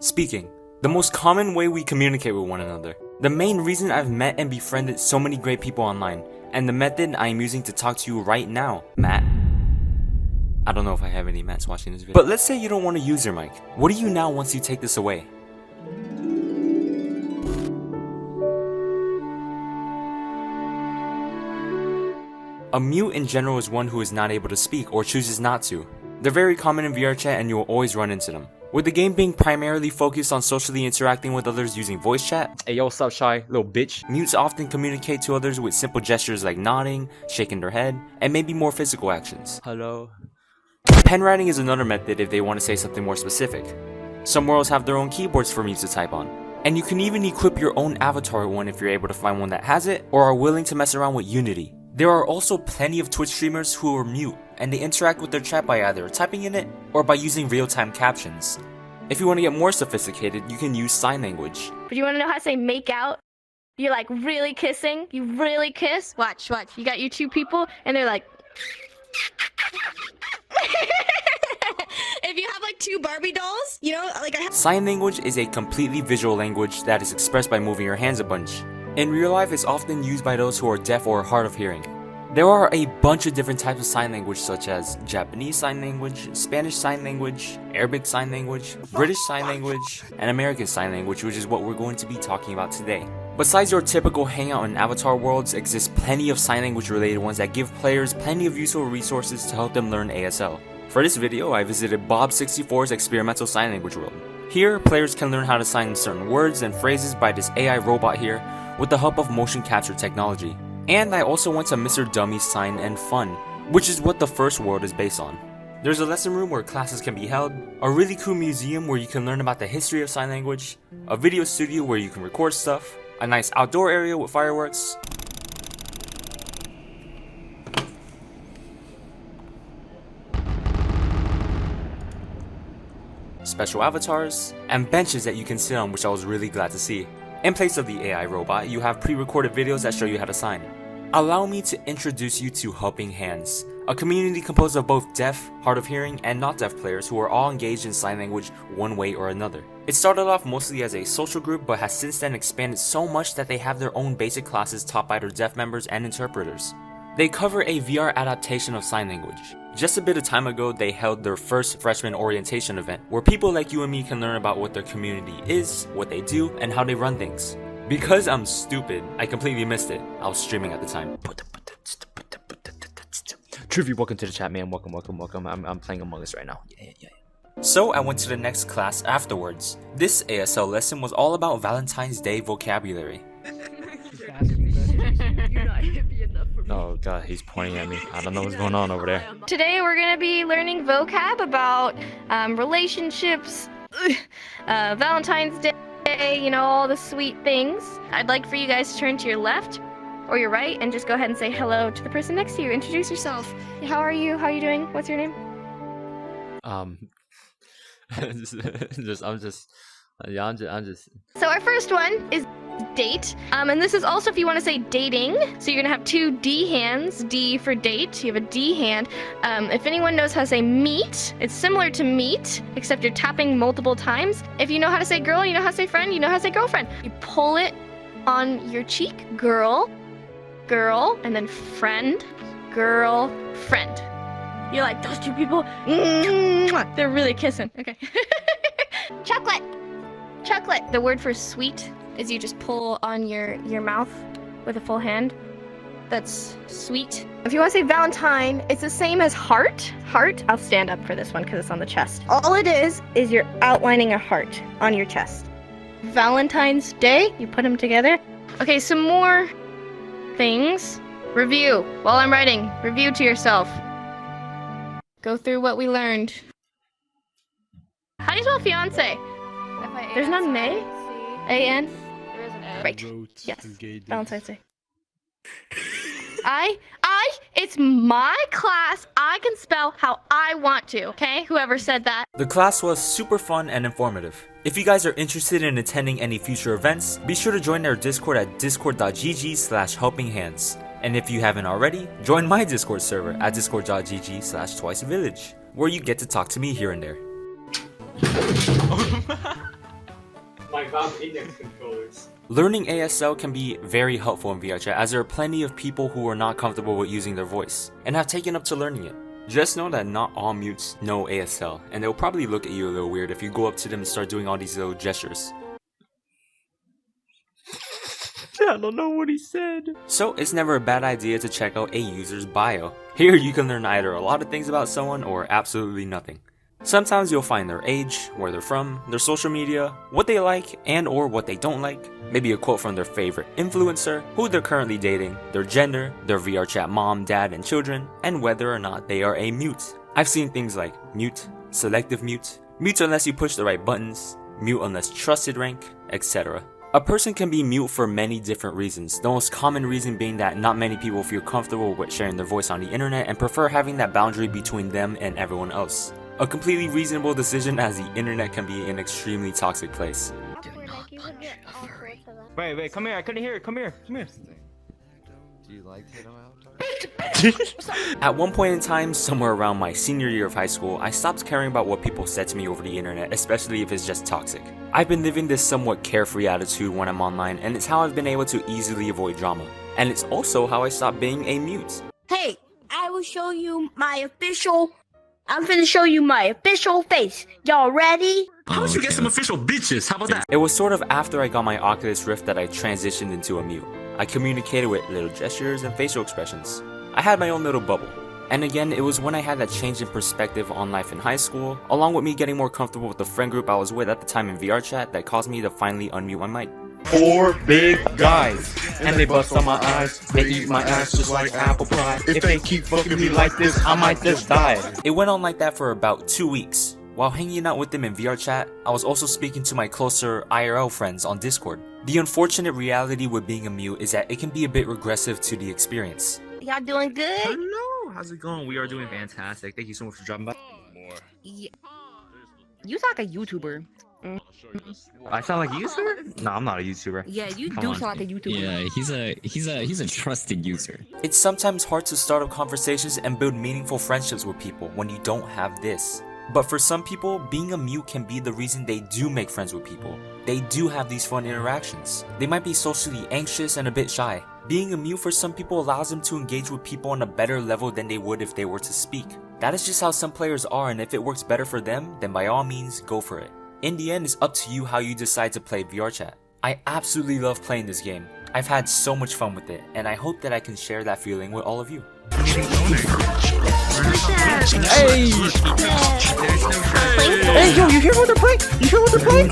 Speaking, the most common way we communicate with one another. The main reason I've met and befriended so many great people online, and the method I am using to talk to you right now, Matt. I don't know if I have any Matts watching this video. But let's say you don't want to use your mic. What do you now once you take this away? A mute in general is one who is not able to speak or chooses not to. They're very common in VRChat and you will always run into them. With the game being primarily focused on socially interacting with others using voice chat, hey yo, what's up shy, little bitch, mutes often communicate to others with simple gestures like nodding, shaking their head, and maybe more physical actions. Hello. Pen writing is another method if they want to say something more specific. Some worlds have their own keyboards for mutes to type on. And you can even equip your own avatar one if you're able to find one that has it or are willing to mess around with Unity. There are also plenty of Twitch streamers who are mute, and they interact with their chat by either typing in it or by using real-time captions. If you want to get more sophisticated, you can use sign language. But you want to know how to say make out? You're like really kissing? You really kiss? Watch. You got your two people, and they're like... If you have like two Barbie dolls, you know, like I have... Sign language is a completely visual language that is expressed by moving your hands a bunch. In real life, it's often used by those who are deaf or hard of hearing. There are a bunch of different types of sign language such as Japanese sign language, Spanish sign language, Arabic sign language, British sign language, and American sign language, which is what we're going to be talking about today. Besides your typical hangout and avatar worlds, exist plenty of sign language related ones that give players plenty of useful resources to help them learn ASL. For this video, I visited Bob64's experimental sign language world. Here, players can learn how to sign certain words and phrases by this AI robot here with the help of motion capture technology. And I also went to Mr. Dummy's Sign and Fun, which is what the first world is based on. There's a lesson room where classes can be held, a really cool museum where you can learn about the history of sign language, a video studio where you can record stuff, a nice outdoor area with fireworks, special avatars, and benches that you can sit on, which I was really glad to see. In place of the AI robot, you have pre-recorded videos that show you how to sign. Allow me to introduce you to Helping Hands, a community composed of both deaf, hard of hearing, and not deaf players who are all engaged in sign language one way or another. It started off mostly as a social group, but has since then expanded so much that they have their own basic classes taught by their deaf members and interpreters. They cover a VR adaptation of sign language. Just a bit of time ago, they held their first freshman orientation event, where people like you and me can learn about what their community is, what they do, and how they run things. Because I'm stupid, I completely missed it. I was streaming at the time. Trivia, welcome to the chat, man. Welcome. I'm playing Among Us right now. Yeah. So I went to the next class afterwards. This ASL lesson was all about Valentine's Day vocabulary. Oh god, he's pointing at me. I don't know what's going on over there. Today we're going to be learning vocab about relationships, Valentine's Day, you know, all the sweet things. I'd like for you guys to turn to your left or your right and just go ahead and say hello to the person next to you. Introduce yourself. How are you? How are you doing? What's your name? I'm just. So our first one is date, and this is also if you want to say dating, so you're gonna have two D hands, D for date, you have a D hand. If anyone knows how to say meet, it's similar to meet, except you're tapping multiple times. If you know how to say girl, you know how to say friend, you know how to say girlfriend. You pull it on your cheek, girl, and then friend, girl, friend. You're like, those two people, they're really kissing. Okay. Chocolate. The word for sweet is you just pull on your mouth with a full hand. That's sweet. If you want to say Valentine, it's the same as heart. Heart. I'll stand up for this one because it's on the chest. All it is you're outlining a heart on your chest. Valentine's Day, you put them together. Okay, some more things. Review. While I'm writing, review to yourself. Go through what we learned. How do you spell fiance? There's not an A? A-N? There is an O. Right. Yes. Valentine's Day. It's my class. I can spell how I want to, okay? Whoever said that. The class was super fun and informative. If you guys are interested in attending any future events, be sure to join their Discord at discord.gg/helpinghands. And if you haven't already, join my Discord server at discord.gg/twicevillage, where you get to talk to me here and there. Valve Index controllers. Learning ASL can be very helpful in VRChat, as there are plenty of people who are not comfortable with using their voice and have taken up to learning it. Just know that not all mutes know ASL, and they'll probably look at you a little weird if you go up to them and start doing all these little gestures. I don't know what he said. So it's never a bad idea to check out a user's bio. Here you can learn either a lot of things about someone or absolutely nothing. Sometimes you'll find their age, where they're from, their social media, what they like and or what they don't like, maybe a quote from their favorite influencer, who they're currently dating, their gender, their VRChat mom, dad, and children, and whether or not they are a mute. I've seen things like mute, selective mute, mute unless you push the right buttons, mute unless trusted rank, etc. A person can be mute for many different reasons, the most common reason being that not many people feel comfortable with sharing their voice on the internet and prefer having that boundary between them and everyone else. A completely reasonable decision, as the internet can be an extremely toxic place. Wait, come here, I couldn't hear it, come here. Do you like Tato out? At one point in time, somewhere around my senior year of high school, I stopped caring about what people said to me over the internet, especially if it's just toxic. I've been living this somewhat carefree attitude when I'm online, and it's how I've been able to easily avoid drama. And it's also how I stopped being a mute. Hey, I will show you my official... I'm finna show you my official face. Y'all ready? How about you get some official bitches? How about that? It was sort of after I got my Oculus Rift that I transitioned into a mute. I communicated with little gestures and facial expressions. I had my own little bubble. And again, it was when I had that change in perspective on life in high school, along with me getting more comfortable with the friend group I was with at the time in VRChat, that caused me to finally unmute my mic. 4 big guys, and they bust on my eyes. They eat my ass just like apple pie. If they keep fucking me like this, I might just die. It went on like that for about 2 weeks. While hanging out with them in VRChat, I was also speaking to my closer IRL friends on Discord. The unfortunate reality with being a mute is that it can be a bit regressive to the experience. Y'all doing good? Hello, how's it going? We are doing fantastic. Thank you so much for dropping by. Yeah. You sound like a YouTuber. I sound like a YouTuber? No, I'm not a YouTuber. Yeah, you Come do on. sound like a YouTuber. Yeah, he's a trusted user. It's sometimes hard to start up conversations and build meaningful friendships with people when you don't have this. But for some people, being a mute can be the reason they do make friends with people. They do have these fun interactions. They might be socially anxious and a bit shy. Being a mute for some people allows them to engage with people on a better level than they would if they were to speak. That is just how some players are, and if it works better for them, then by all means, go for it. In the end, it's up to you how you decide to play VRChat. I absolutely love playing this game. I've had so much fun with it, and I hope that I can share that feeling with all of you. Hey! Hey, yo, you hear what they're playing? You hear what they're playing?